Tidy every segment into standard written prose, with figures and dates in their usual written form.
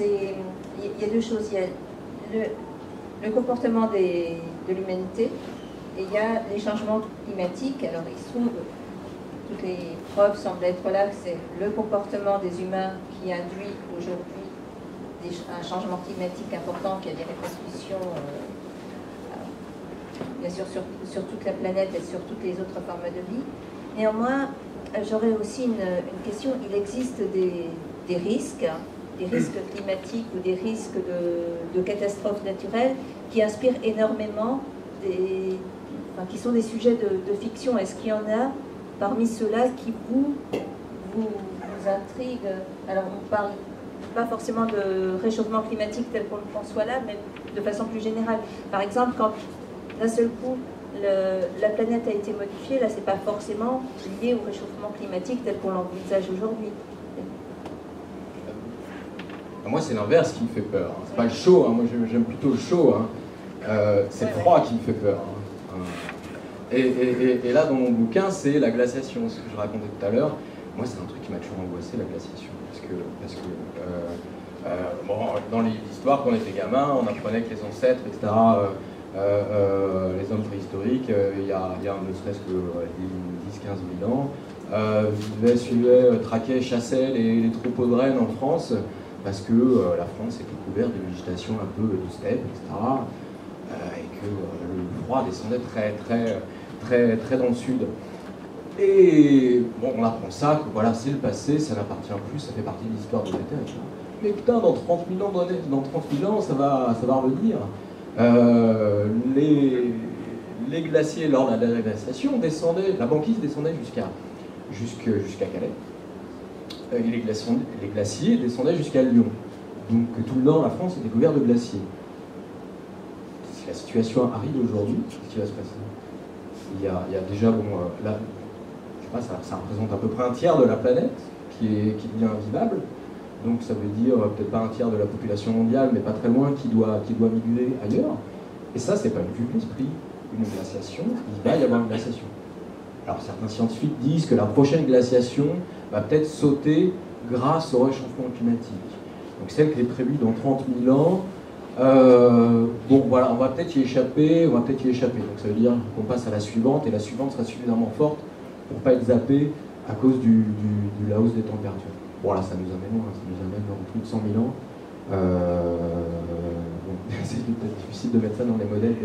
il y a deux choses. Il y a le comportement de l'humanité et il y a les changements climatiques. Alors, toutes les preuves semblent être là que c'est le comportement des humains qui induit aujourd'hui un changement climatique important qui a des répercussions, bien sûr, sur toute la planète et sur toutes les autres formes de vie. Néanmoins, j'aurais aussi une question. Il existe des risques climatiques ou des risques de catastrophes naturelles qui inspirent énormément, qui sont des sujets de fiction. Est-ce qu'il y en a parmi ceux-là qui vous intriguent? Alors, on parle pas forcément de réchauffement climatique tel qu'on le conçoit là, mais de façon plus générale. Par exemple, quand d'un seul coup, la planète a été modifiée, là, c'est pas forcément lié au réchauffement climatique tel qu'on l'envisage aujourd'hui. Moi, c'est l'inverse qui me fait peur. C'est pas le chaud, hein. Moi j'aime plutôt le chaud. C'est le froid qui me fait peur. Et là, dans mon bouquin, c'est la glaciation, ce que je racontais tout à l'heure. Moi, c'est un truc qui m'a toujours angoissé, la glaciation. Parce que bon, dans l'histoire, quand on était gamin, on apprenait que les ancêtres, etc., les hommes préhistoriques, il y a ne serait-ce que 10-15 000 ans, suivaient, traquaient, chassaient les troupeaux de rennes en France, parce que la France était couverte de végétation un peu de steppe, etc., et que le froid descendait très dans le sud. Et bon, on apprend ça, que voilà, c'est le passé, ça n'appartient plus, ça fait partie de l'histoire de la Terre. Mais putain, dans 30 000 ans, ça va revenir. Les glaciers, lors de la déglaciation, descendaient, la banquise descendait jusqu'à Calais. Et les glaciers descendaient jusqu'à Lyon. Donc tout le nord de la France était couvert de glaciers. Si la situation arrive aujourd'hui, qu'est-ce qui va se passer? Il y a déjà, bon, là, je sais pas, ça représente à peu près un tiers de la planète qui devient invivable. Donc ça veut dire peut-être pas un tiers de la population mondiale, mais pas très loin, qui doit migrer ailleurs. Et ça, c'est pas une vue de l'esprit. Une glaciation, il va y avoir une glaciation. Alors certains scientifiques disent que la prochaine glaciation va peut-être sauter grâce au réchauffement climatique. Donc celle qui est prévue dans 30 000 ans, bon voilà, on va peut-être y échapper. Donc ça veut dire qu'on passe à la suivante, et la suivante sera suffisamment forte pour ne pas être zappée à cause de la hausse des températures. Bon là, ça nous amène loin, ça nous amène dans plus de 100 000 ans. Bon, c'est peut-être difficile de mettre ça dans les modèles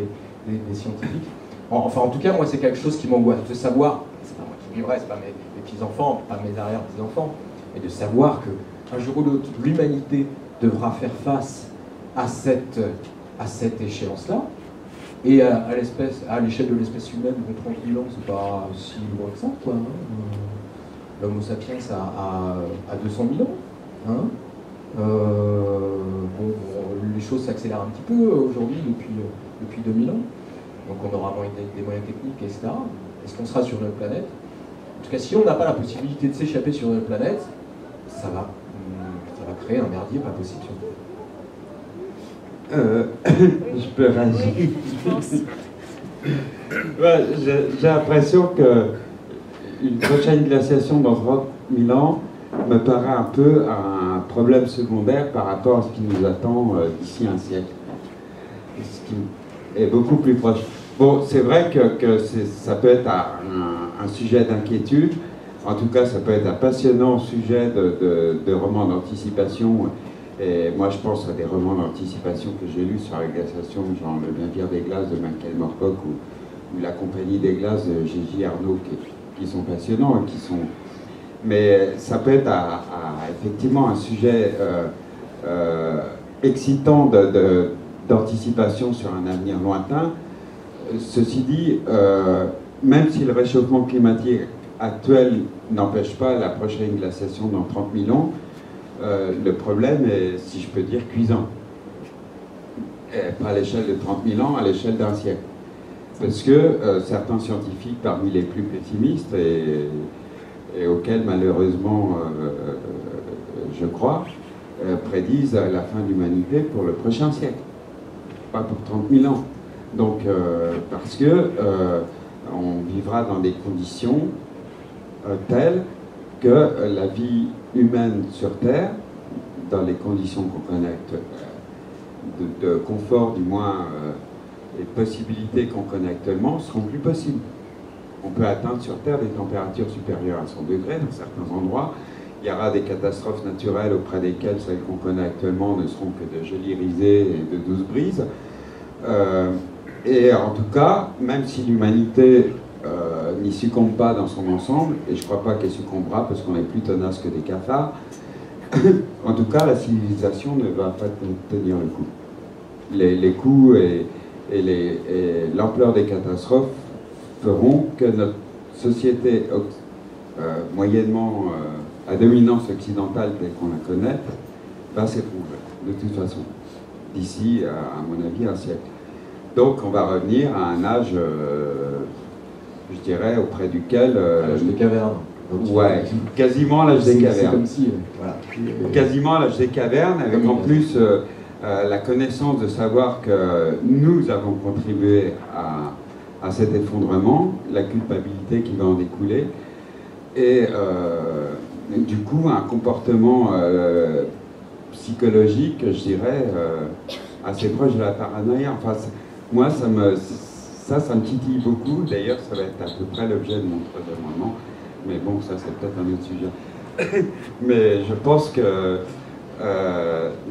des scientifiques. Enfin, en tout cas, moi, c'est quelque chose qui m'angoisse, de savoir, c'est pas moi qui vivrai, c'est pas mes petits-enfants, pas mes arrière-petits-enfants, mais de savoir qu'un jour ou l'autre, l'humanité devra faire face à cette échéance-là, et à l'échelle de l'espèce humaine, 30 000 ans, c'est pas si loin que ça, quoi. L'homo sapiens à 200 000 ans. Bon, les choses s'accélèrent un petit peu aujourd'hui, depuis 2000 ans. Donc on aura des moyens techniques, etc. Est-ce qu'on sera sur notre planète? En tout cas, si on n'a pas la possibilité de s'échapper sur notre planète, ça va créer un merdier pas possible sur nous. Je peux réagir. Ouais, j'ai l'impression qu'une prochaine glaciation dans 30 000 ans me paraît un peu un problème secondaire par rapport à ce qui nous attend d'ici un siècle. Ce qui est beaucoup plus proche. Bon, c'est vrai que ça peut être un sujet d'inquiétude. En tout cas, ça peut être un passionnant sujet de romans d'anticipation. Et moi, je pense à des romans d'anticipation que j'ai lus sur la glaciation, genre Le navire des glaces de Michael Moorcock ou La compagnie des glaces de J.J. Arnaud, qui sont passionnants et qui sont... Mais ça peut être effectivement un sujet excitant d'anticipation sur un avenir lointain. Ceci dit, même si le réchauffement climatique actuel n'empêche pas la prochaine glaciation dans 30 000 ans, le problème est, si je peux dire, cuisant. Et pas à l'échelle de 30 000 ans, à l'échelle d'un siècle. Parce que certains scientifiques, parmi les plus pessimistes, et auxquels malheureusement je crois, prédisent la fin de l'humanité pour le prochain siècle, pas pour 30 000 ans. Donc, parce que on vivra dans des conditions telles que la vie humaine sur Terre, dans les conditions qu'on connaît de confort, du moins, et possibilités qu'on connaît actuellement, seront plus possibles. On peut atteindre sur Terre des températures supérieures à 100 degrés dans certains endroits. Il y aura des catastrophes naturelles auprès desquelles celles qu'on connaît actuellement ne seront que de jolies risées et de douces brises. Et en tout cas, même si l'humanité n'y succombe pas dans son ensemble, et je ne crois pas qu'elle succombera parce qu'on est plus tenace que des cafards, en tout cas, la civilisation ne va pas tenir le coup. Les coûts et l'ampleur des catastrophes feront que notre société moyennement à dominance occidentale telle qu'on la connaît va s'effondrer, de toute façon, d'ici, à mon avis, un siècle. Donc on va revenir à un âge, je dirais, auprès duquel... l'âge des cavernes. Ouais, quasiment l'âge des cavernes. C'est comme si... voilà. Quasiment l'âge des cavernes, avec en plus la connaissance de savoir que nous avons contribué à cet effondrement, la culpabilité qui va en découler, et du coup un comportement psychologique, je dirais, assez proche de la paranoïa. Enfin, moi, ça me titille beaucoup. D'ailleurs, ça va être à peu près l'objet de mon troisième roman. Mais bon, ça, c'est peut-être un autre sujet. Mais je pense que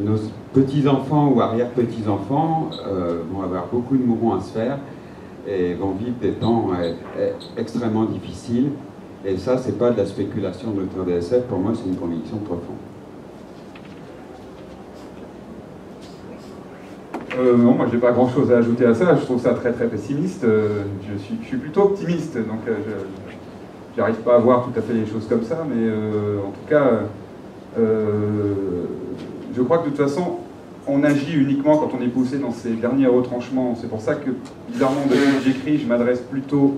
nos petits-enfants ou arrière-petits-enfants vont avoir beaucoup de mouvements à se faire et vont vivre des temps extrêmement difficiles. Et ça, c'est pas de la spéculation de l'auteur de SF. Pour moi, c'est une conviction profonde. Non, moi j'ai pas grand chose à ajouter à ça, je trouve ça très très pessimiste, je suis plutôt optimiste, donc j'arrive pas à voir tout à fait les choses comme ça, mais en tout cas, je crois que de toute façon, on agit uniquement quand on est poussé dans ces derniers retranchements. C'est pour ça que, bizarrement, depuis que j'écris, je m'adresse plutôt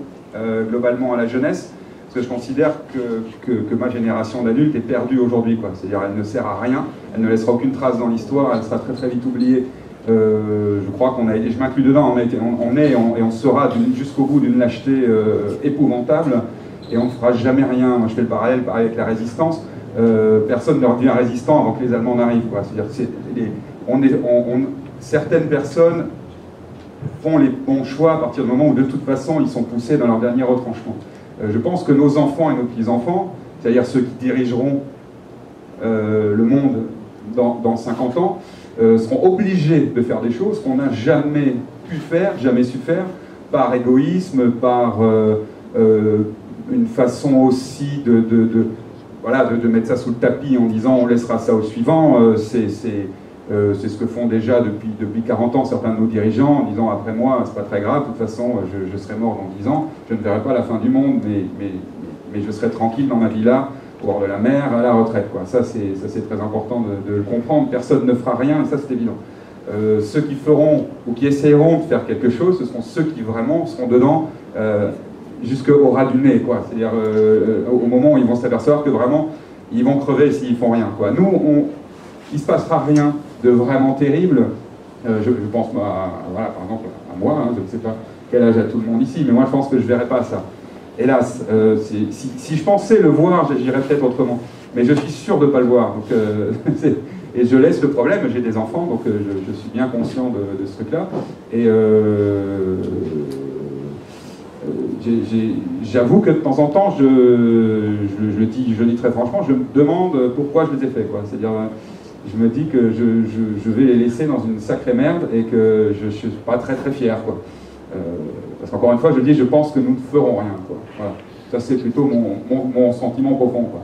globalement à la jeunesse, parce que je considère que ma génération d'adultes est perdue aujourd'hui, quoi. C'est-à-dire elle ne sert à rien, elle ne laissera aucune trace dans l'histoire, elle sera très très vite oubliée. Je crois qu'on a été, je m'inclus dedans, et on sera jusqu'au bout d'une lâcheté épouvantable, et on ne fera jamais rien. Moi je fais le parallèle pareil avec la résistance, personne ne devient résistant avant que les Allemands n'arrivent, quoi. C'est-à-dire certaines personnes font les bons choix à partir du moment où de toute façon ils sont poussés dans leur dernier retranchement. Je pense que nos enfants et nos petits-enfants, c'est-à-dire ceux qui dirigeront le monde dans 50 ans, seront obligés de faire des choses qu'on n'a jamais pu faire, jamais su faire, par égoïsme, par une façon aussi de mettre ça sous le tapis en disant on laissera ça au suivant. C'est ce que font déjà depuis 40 ans certains de nos dirigeants, en disant après moi, c'est pas très grave, de toute façon je serai mort dans 10 ans, je ne verrai pas la fin du monde, mais je serai tranquille dans ma villa, au bord de la mer, à la retraite, quoi. Ça c'est très important de le comprendre. Personne ne fera rien, ça c'est évident. Ceux qui feront ou qui essaieront de faire quelque chose, ce seront ceux qui vraiment seront dedans jusqu'au ras du nez, quoi. C'est-à-dire au moment où ils vont s'apercevoir que vraiment ils vont crever s'ils font rien, quoi. Nous, il se passera rien de vraiment terrible. Je pense voilà, par exemple à moi, hein, je ne sais pas quel âge a tout le monde ici, mais moi je pense que je ne verrai pas ça. Hélas, si je pensais le voir, j'agirais peut-être autrement. Mais je suis sûr de ne pas le voir. Donc, et je laisse le problème, j'ai des enfants, donc je suis bien conscient de ce truc-là. Et j'avoue que de temps en temps, je le dis très franchement, je me demande pourquoi je les ai faits, quoi. C'est-à-dire, je me dis que je vais les laisser dans une sacrée merde et que je ne suis pas très très fier, quoi. Parce qu'encore une fois, je dis, je pense que nous ne ferons rien, quoi. Voilà. Ça, c'est plutôt mon sentiment profond, quoi.